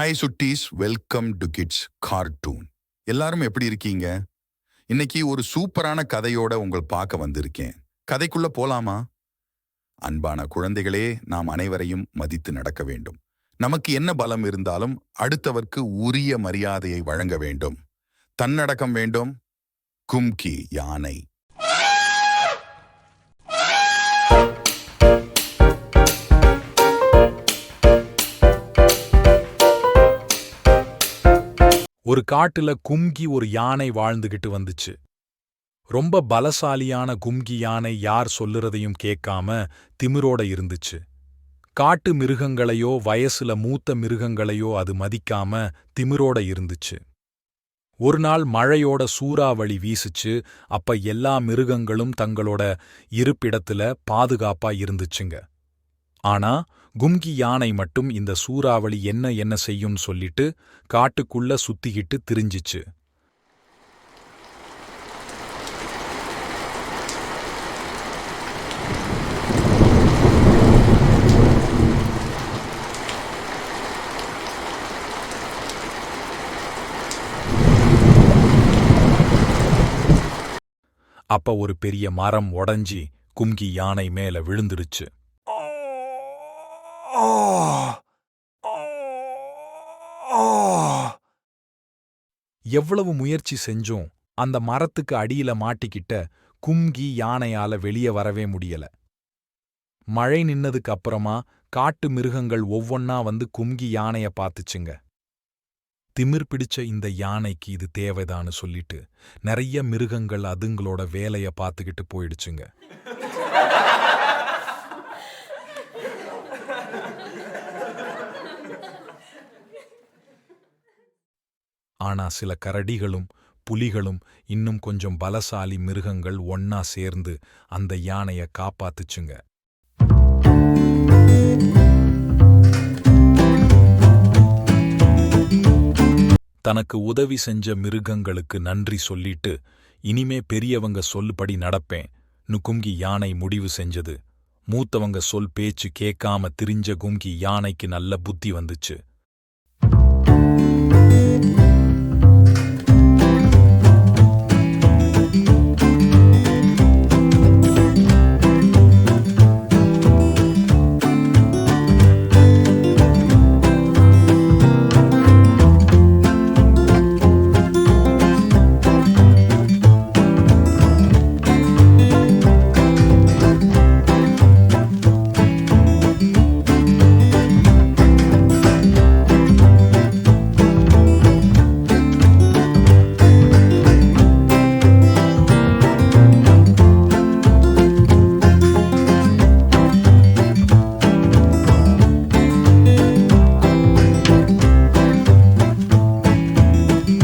Hi Chutties, welcome to kids cartoon. எல்லாரும் எப்படி இருக்கீங்க? இன்னைக்கு ஒரு சூப்பரான கதையோட உங்கள் பார்க்க வந்திருக்கேன். கதைக்குள்ள போலாமா? அன்பான குழந்தைகளே, நாம் அனைவரையும் மதித்து நடக்க வேண்டும். நமக்கு என்ன பலம் இருந்தாலும் அடுத்தவர்க்கு உரிய மரியாதையை வழங்க வேண்டும். தன்னடக்கம் வேண்டும். கும்கி யானை. ஒரு காட்டுல கும்கி ஒரு யானை வாழ்ந்துகிட்டு வந்துச்சு. ரொம்ப பலசாலியான கும்கி யானை யார் சொல்லுறதையும் கேட்காம திமிரோட இருந்துச்சு. காட்டு மிருகங்களையோ வயசுல மூத்த மிருகங்களையோ அது மதிக்காம திமிரோட இருந்துச்சு. ஒரு நாள் மழையோட சூறாவளி வீசுச்சு. அப்ப எல்லா மிருகங்களும் தங்களோட இருப்பிடத்துல பாதுகாப்பா இருந்துச்சுங்க. ஆனா கும்கி யானை மட்டும் இந்த சூறாவளி என்ன செய்யும் சொல்லிட்டு காட்டுக்குள்ள சுத்திக்கிட்டு திரிஞ்சிச்சு. அப்ப ஒரு பெரிய மரம் உடைஞ்சி கும்கி யானை மேல விழுந்துடுச்சு. எவ்வளவு முயற்சி செஞ்சும் அந்த மரத்துக்கு அடியில மாட்டிக்கிட்ட கும்கி யானையால வெளியே வரவே முடியல. மழை நின்னதுக்கு அப்புறமா காட்டு மிருகங்கள் ஒவ்வொன்னா வந்து கும்கி யானைய பார்த்துச்சுங்க. திமிர் பிடிச்ச இந்த யானைக்கு இது தேவைதான்னு சொல்லிட்டு நிறைய மிருகங்கள் அதுங்களோட வேலைய பார்த்துக்கிட்டு போயிடுச்சுங்க. ஆனா சில கரடிகளும் புலிகளும் இன்னும் கொஞ்சம் பலசாலி மிருகங்கள் ஒன்னா சேர்ந்து அந்த யானைய காப்பாத்துச்சுங்க. தனக்கு உதவி செஞ்ச மிருகங்களுக்கு நன்றி சொல்லிட்டு இனிமே பெரியவங்க சொல்லுபடி நடப்பேன் கும்கி யானை முடிவு செஞ்சது. மூத்தவங்க சொல் பேச்சு கேட்காம திரிஞ்ச கும்கி யானைக்கு நல்ல புத்தி வந்துச்சு.